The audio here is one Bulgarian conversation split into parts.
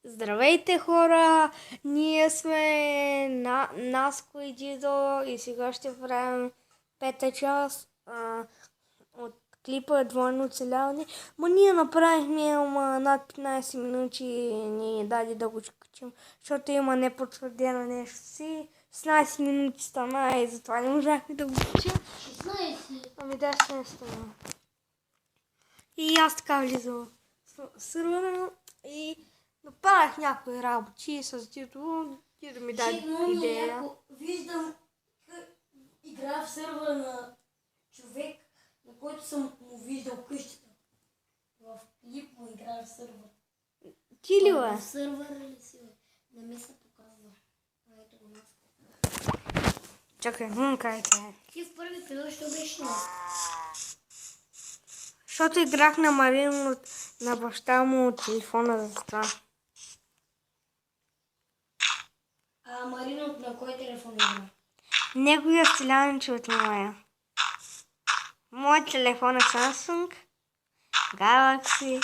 Здравейте, хора! Ние сме Наско и Дидо и сега ще правим пета част от клипа Двойно оцеляване. Ние направихме над 15 минути и ни даде да го качим, защото има непотвърдено нещо си. 16 минути стана и затова не можахме да го качим. 16? Ами да, 16 стана. И аз така влизам в сървъра и направих някои работи с Дидо. Дидо ми даде идея. Виждам игра в сървъра на човек, на който съм му виждал къщата. В клип му игра в сървър. Ти ли бе? В сървъра ли си бе? Не ми се показва. Ето го нас. Чакай, къде е? Ти в първи период ще беше нас. Защото играх на Марин на баща му от телефона за това. А Марин от на кой телефон игра? Неговия стилянче от моя. Моят телефон е Samsung Galaxy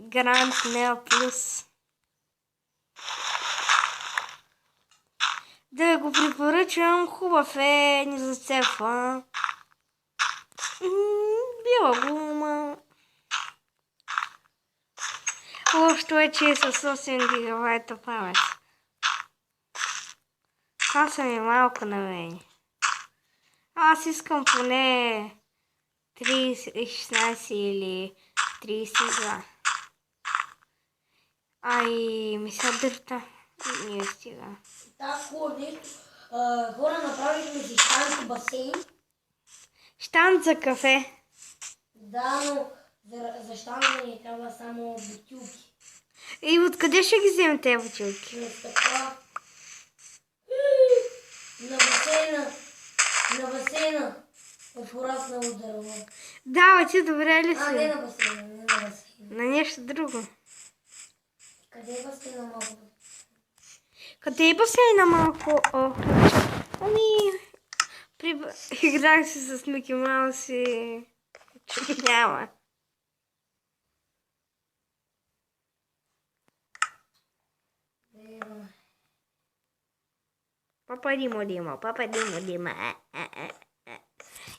Grand Neo Plus. Да го препоръчам, хубав е, не зацепва. Била гума. Лошото е, че е със 8 гигабайта памет. Това са ми малко на мен. Аз искам поне 16 или 32. И ми се дърта. Не стига. Да, хубаво нещо. Хора, направихме си щант и басейн. Щант за кафе. Да, но за щанта ни трябва само бутилки. И откъде ще ги вземем тези бутилки? Но така... На басейна е пораснало дърво. Да, ти добре ли си? Не на басейна, не на басейна. На нещо друго. Къде е басейна малко? Къде е басейна малко? Играх си с Мики Маус и... няма. Папа Дима.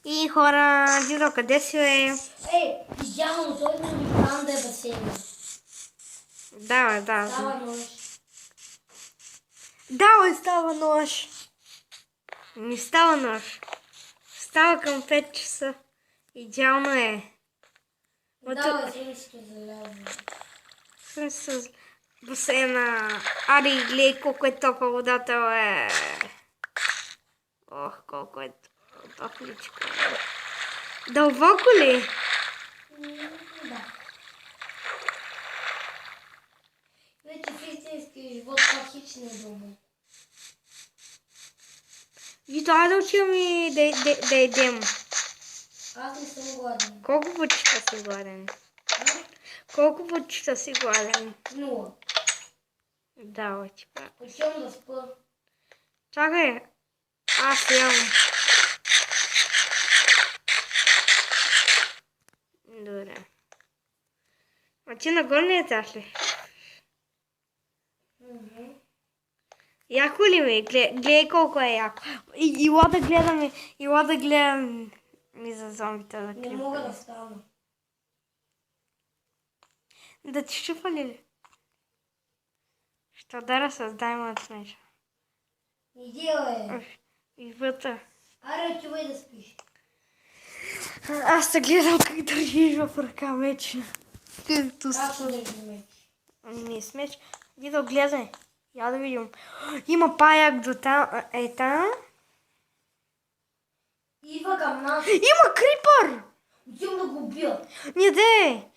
И хора, Дидо, къде си е? Идеално, той не там да е басейна. Да. Става нощ. Да, става нощ. Не става нощ. Става към 5 часа. Идеално е. Да, слънцето залязва. С басейна. Ари, гледай колко е топла водата, бе. Ох, колко е топличко. Дълбоко ли? Да. Вече в истинския живот това хич не е дълбоко. И това да учим и да едем. Аз не съм гладен. Колко пътчета си гладен? Колко пътчета си гладен? 0. Да, ти правя. Отивам да спа. Чакай, аз ям. Добре. А ти на горния етаж ли? Яко ли ми? Гледай колко е яко. Ила да гледам за зомбите да клипа. Не мога да стана. Да ти щупа ли? Ще удара с даймонд нещо. Иди, бе. И вътре. Аре, отивай да спиш. Аз те гледам как държиш в ръка меч. Как ще държи меч? Не с меч. Иди да гледай. Я да видим. Има паяк до там. Там. Идва към нас. Има крипър! Отивам да го убия. Не де!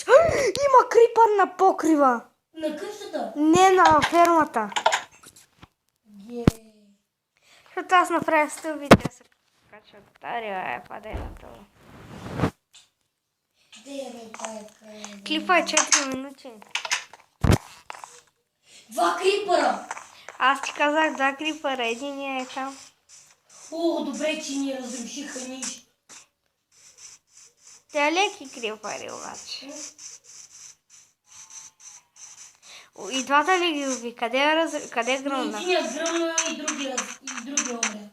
Има крипър на покрива. На къщата. Не на фермата. Гей. Защото аз направя стълбите се покачват. Дария паденото. Клипа е 4 минути. 2 крипъра. Аз ти казах 2 крипъра. Единия е там. О, добре, че ни разрушиха нищо. Те леки крипъри обаче. И двата ли ги уби? Къде гръмна? Единият гръмна и другия умря.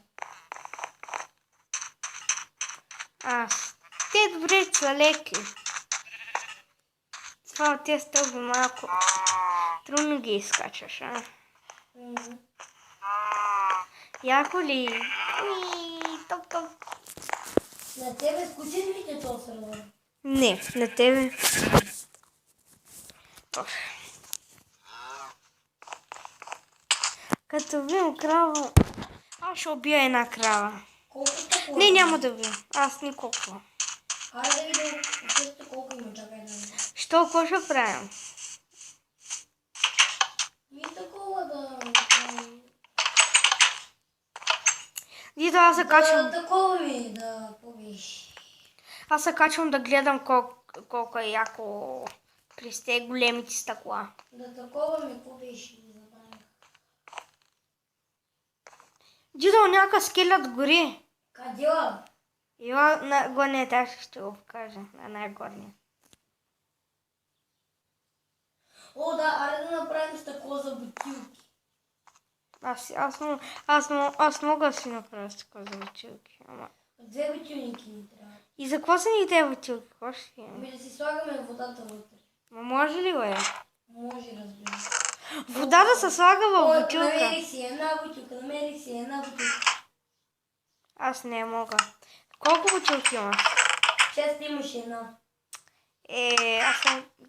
Те добре са леки. Това от тези стълби малко трудно ги изкачаш, а? Яко ли? Топ. На тебе скучен ли те този сервер? Не, на тебе. Като убием крава, аз ще убия една крава. Колко такова? Не, няма да убия. Аз николко. Айде да видим къщата колко има, чакай да видим. Що, какво ще правим? Ми такова да... Дито аз се качвам. Такова ми да побиш. Аз се качвам да гледам колко е яко през те големите стъкла. Да такова ми побиш. Дито някакъв скелет гори. Къде ла? Йо, на горния етаж ще го покажа. На най-горния. О, да, аре да направим стъкло за бутилки. Аз мога да си направя стъкло за бутилки. Ама... 2 бутилники ни трябва. И за какво са ни тези бутилки? Какво ще имаме? Ами да си слагаме водата вътре. Ма може ли го е? Може, разбира. Вода да се слага в бутилка. Намерих си една бутилка. Аз не мога. Колко бутилки имаш? Често имаш една. Аз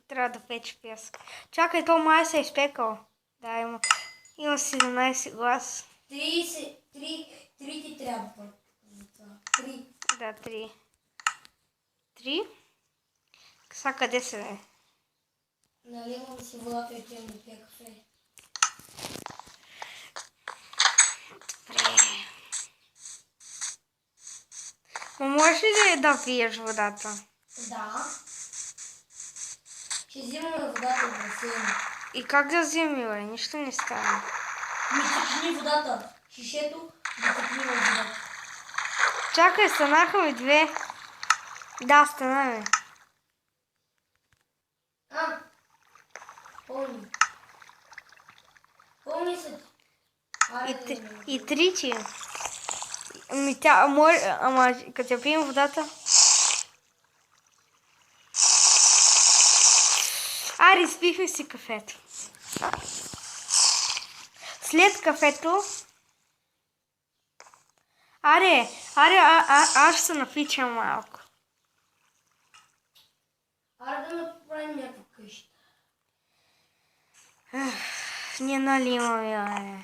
трябва да печа пясък. Чакай, то май се е изпекал. Да, има 17 глас. 3 ти трябва. 3. Да, 3. Са къде се е? Наливам си водата и отивам да пия кафе. Добре. Но можеш ли да пиеш водата? Да. Ще взимаме водата в басейна. И как да вземи, бе? Нищо не става. Ми цъкни водата. Шишето да цъкни в водата. Чакай, станаха ми 2. Да, стана ми. Помни. Помни се. И 3 ти. Ама като я пием водата. Ари, изпихме си кафето. След кафето... Аз ще се напичам малко. Аре да направим някаква къща. Не наливаме,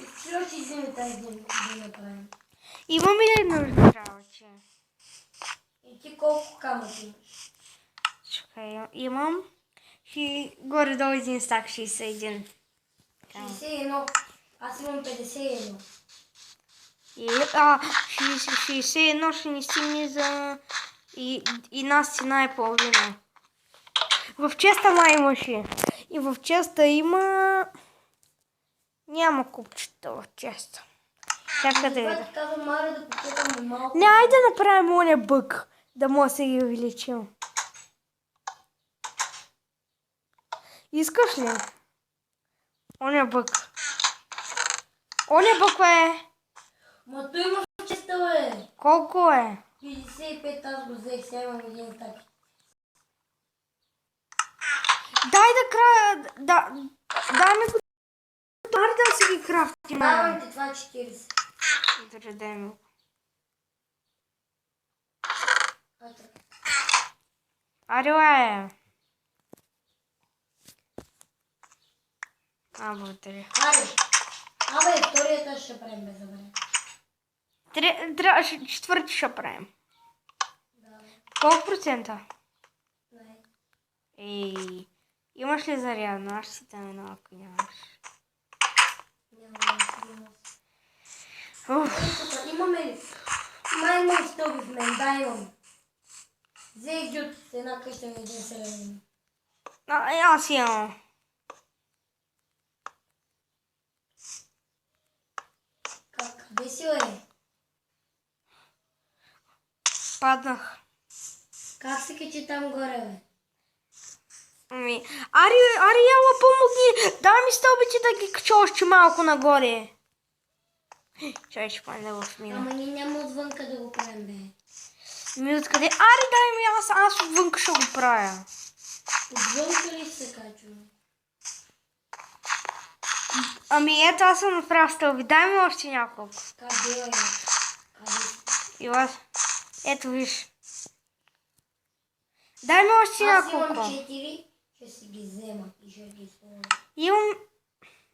И вчера ще вземе тази да направим. Имаме ли нужда работи? И ти колко камък имаш? Чакай, имам горе-долу един стак 61. 61. Аз имам 51. 61 ще ни стигне за една стена и половина. В честа май имаше. И в честа има... Няма купчета в честа. Чакай да видя. Това ти казвам, Маре, да покупаме малко. Не, айде да направим оня бък, да може да се ги увеличим. Искаш ли? Оня бък. Оня бък е... Ма той има в честа, бе. Колко е? 55, аз го взех, сега имам един так. Дай ми го. Дай да си ги крафтим. Давам ти това 40. Добре, дай ми го. Аре, благодаря. Абе, вторията ще правим без забране. Четвърти ще правим. Да. Колко процента? Не. Имаш ли зарядно? Аз ще си дам едно, ако нямаш. Имаме ли? Имам стълби в мен, да имам. Взех ги от една къща на един среден. Аз имам. Къде си, бе? Паднах. Как се качи там горе, бе? Ари, ела помогни! Дай ми стълбите да ги кача още малко нагоре. Чай, ще падне в мина. Ама ние няма отвънка да го правим, бе. Ми откъде? Ари, дай ми аз отвънка ще го правя. Отвънка ли се качваме? Ами ето аз съм направил стълби. Дай ми още няколко. Къде е? Къде? И аз. Ето виж. Дай ми още Аз няколко. имам 4, ще си ги взема и ще ги сложа. Имам...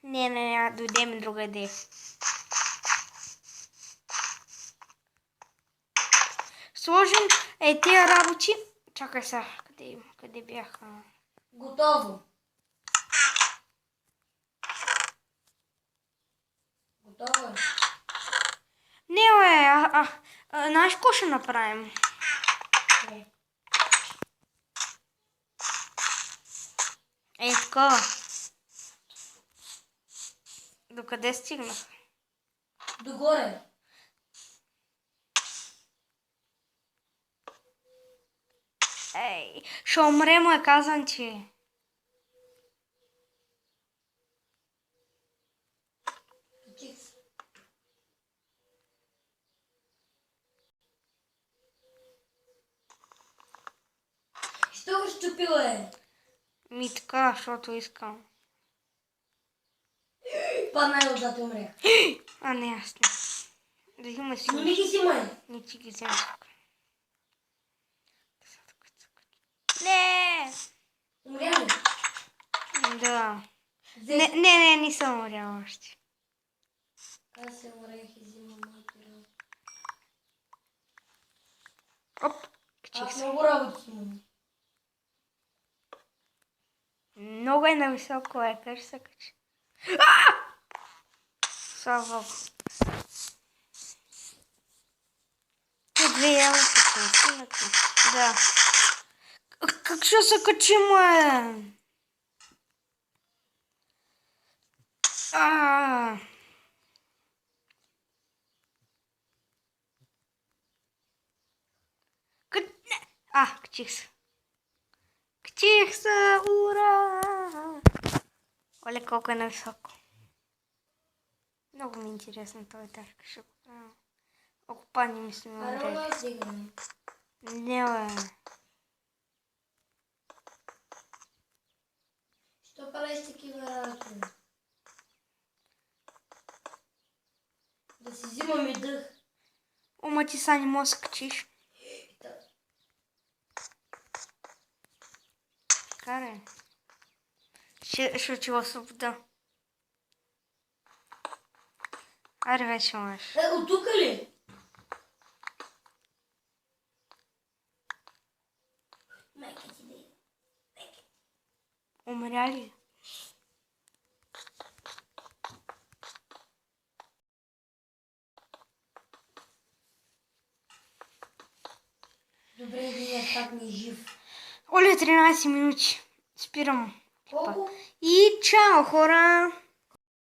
Не, дойде ми друга идея. Сложим тия работи. Чакай сега, къде бяха? Готово. Готово е. Не, знаеш какво ще направим? Не. Така. Докъде стигнах? Догоре. Ще умре, му е казан, че... Чикс. Що го щупил е? Ми така, защото искам. Падна е отзад и умре. А не, аз не. Да има си. Но не ги си май. Не ти ги взема тук. Не! Умря ли? Да. Взе. Не съм умряла още. Аз се умрех и взимам моите работи. Оп, качих Аз се. много работи имам. Много е нависоко, как ще се качи. Слава Богу. Те две яла се качи. Да. Как ще се качим, качих се. Качих се, ура! Оле, колко е нависоко. Много ми е интересно това етаж. Ще го правя. Ако падне, мисля, ме умре. Арона аз играм. Не, бе. Що правиш такива работи? Да си взимаме дъх. Ома ти са не можеш да се качиш. Карай. Ще отива в свобода. Аре, вече можеш. От тук ли? Майка ти да е. Умря ли? Добре, ние пак не е жив. Оле, 13 минути. Спирам. Колко? И чао, хора!